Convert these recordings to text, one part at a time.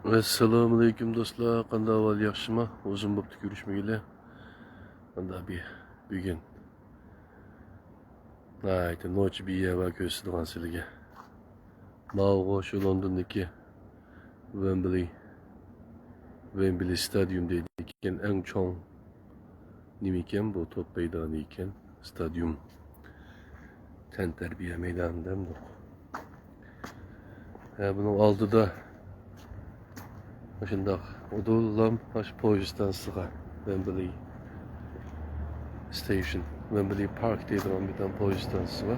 Assalomu alaykum do'stlar, qanday ahvol, yaxshimi? O'zim bo'pti ko'rishmagili. Qanday bugun aytdi noch biya va ko'rsatgan sizlarga. Mavg'u shu Londondagi Wembley Stadium deydi ekan, eng cho'ng nima ekan bu top maydoni ekan, stadium. Tantarbiya maydonidami? Bunun oldida shundoq udullam aş poyezddan sığa Wembley Station, Wembley Park deydigan bir tane poyezddan sığa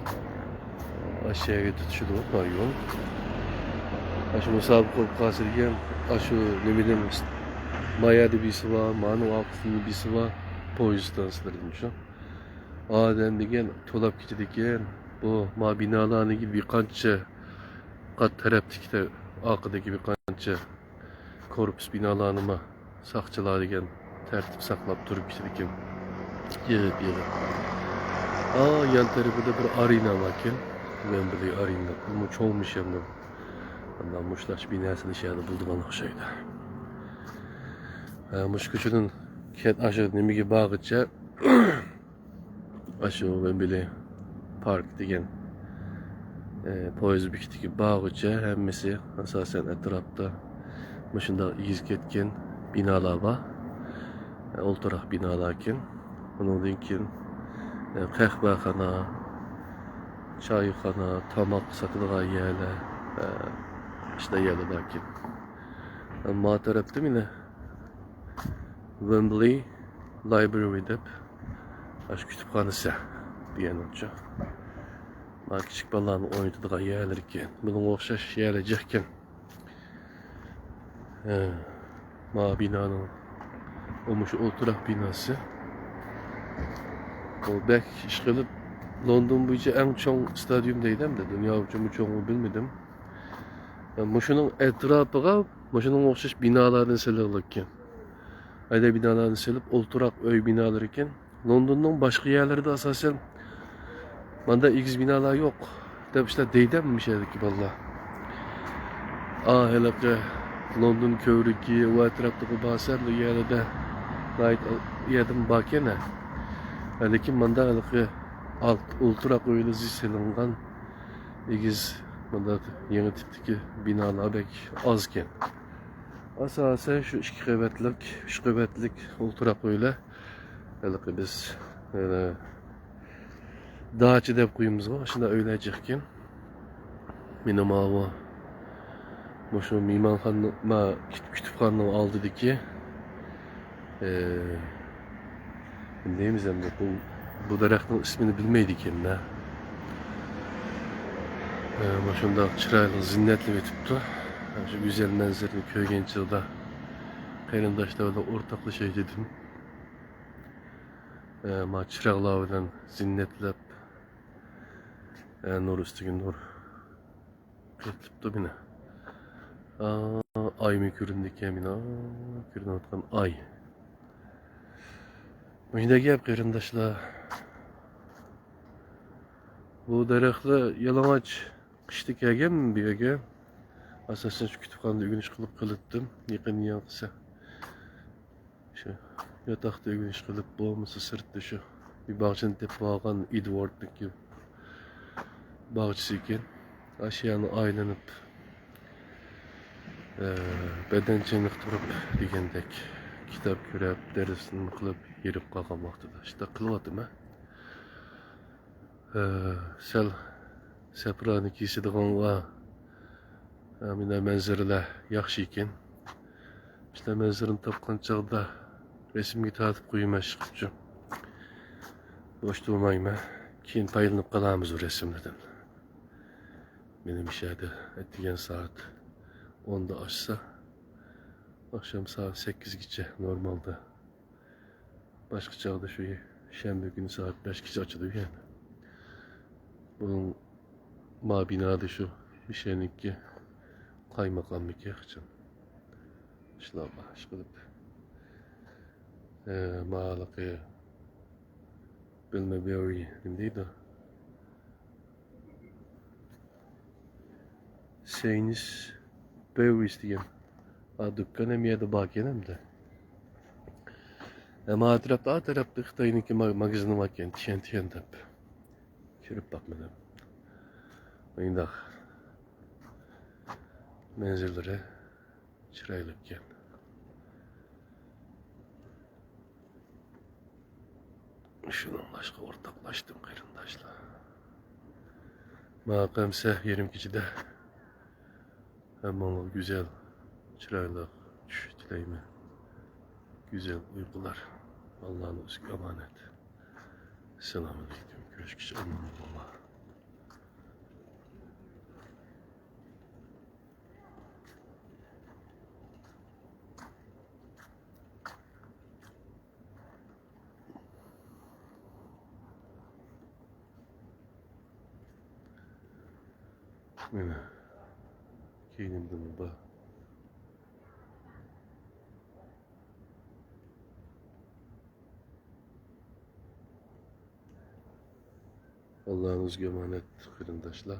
aşağıya tutuşudu o yol. Aşı musabiq olup qasırgen aşı ne bileyim Maya debisi var, Manu Aksu'nun debisi var, poyezddan sıdırdım şu. Adem degen tolap geçideki bu ma binalarını gibi bir kança kat taraftakide arkadaki bir kança korpus binalarıma sakçılar degen tertip saklap durup geçideki yığıp. Yan tarafında bir arena varken Wembley arena. Bu çoğulmuş yandım. Ondan muşlaş binasını şeyde bulduğuna okşaydı. Muş küçünün kent aşağı nemigi bağıtça aşağı Wembley Park degen poyez bikitiki bağıtça hemmesi asasen etrafta muşunda iz ketken binalar var. Oltarak binalarken onun dinkin kahvehana, çayxana, tamak satılgan yerler işte yerlerken. Ama tarafta yine Wembley Library dep aş kütüphanesi diyen olca. Ma küçük ballarını oynadığı yerlerken, bunun okşaş yerlerken ma binanın olmuş oturak binası. O bek işgalip London boyunca en çoğun stadyum deydem de dünya ucumu çoğunu bilmedim. Yani şunun etrafıga, şunun okşaş binalarını selirlikken. Ayda binalarını selip oturak öy binaları iken London'un başka yerlerde asasen banda X binalar yok. Demişler deydem mi şeydi ki valla. Hele ki London kövrüki o etraftaki bahserli yerlerde gayet yedim bakene. Lekin banda hele ki alt ultra öyle ziselingan igiz banda yeni tipteki binalar bek azken. Asasen şu iki kıymetlik ultra öyle hele ki biz dağçı dep kuyumuz var. Şimdi öyle çıkken benim hava şu mimarhanın kütüphanın aldıdaki neyimiz hem de bu darakın ismini bilmeydik yani. Başında çıraylı zinnetli bir tipti. Şu güzel menzerini köy gençliğinde kayındaşlarla ortaklı şey dedim. Çırağlarla zinnetlep nur üstüne nur kırtıptı bine. Ay mı göründük yemina? Görünen atkan ay. Oyunda gel kayındaşlar. Bu daraklı yalamaç kıştık yegen mi bir yegen? Asasen şu kütüphanede ügünüş kılıp kılıttım. Yakın yankısa. Şu yatakta ügünüş kılıp boğması sırttı şu. Bir bağçın tep bağıgan Edward'daki bağçısı iken. Aşağını aylanıp beden çenik durup degendek. Kitap görüp, dersini kılıp yerip kalkan vaktıda. İşte kılıvadım ha. Seprani kiysidiğin var. Mine menzereler yaxşı iken. İşte menzerini tapkan çağda resimgi tatip koyuma çıkıpçı. Boş durmayma. Keyin paylanıp kalamız o resimlerden. Benim işade ettiğin saat 10'da açsa akşam saat 8 geçe normalde. Başka çağda şu şembe günü saat 5 geçe açılıyor yani. Bunun binada şu bir şeyin ki kaymakamlık yakacağım. İşte Allah aşkına. Mağalıkı bilme bir neydi? Seynis Bevis diyen Ha dükkan emiyede bak yenem de. Ama a tarafta Xitay'ınki magazini varken tiyen tap. Kirip bakmadım. Oyundak. Menzilleri çıraylıkken. Şunun başka ortaklaştım kırındaşla. Makamse yerim kişide. Hem onu güzel, çıraylık, düş dileyimi. Güzel uykular. Allah'ın özgü emanet. Selamünaleyküm. Görüşürüz. Allah. Yine. Giyindim bu. Allah'ın özgü emanet kırındaşla.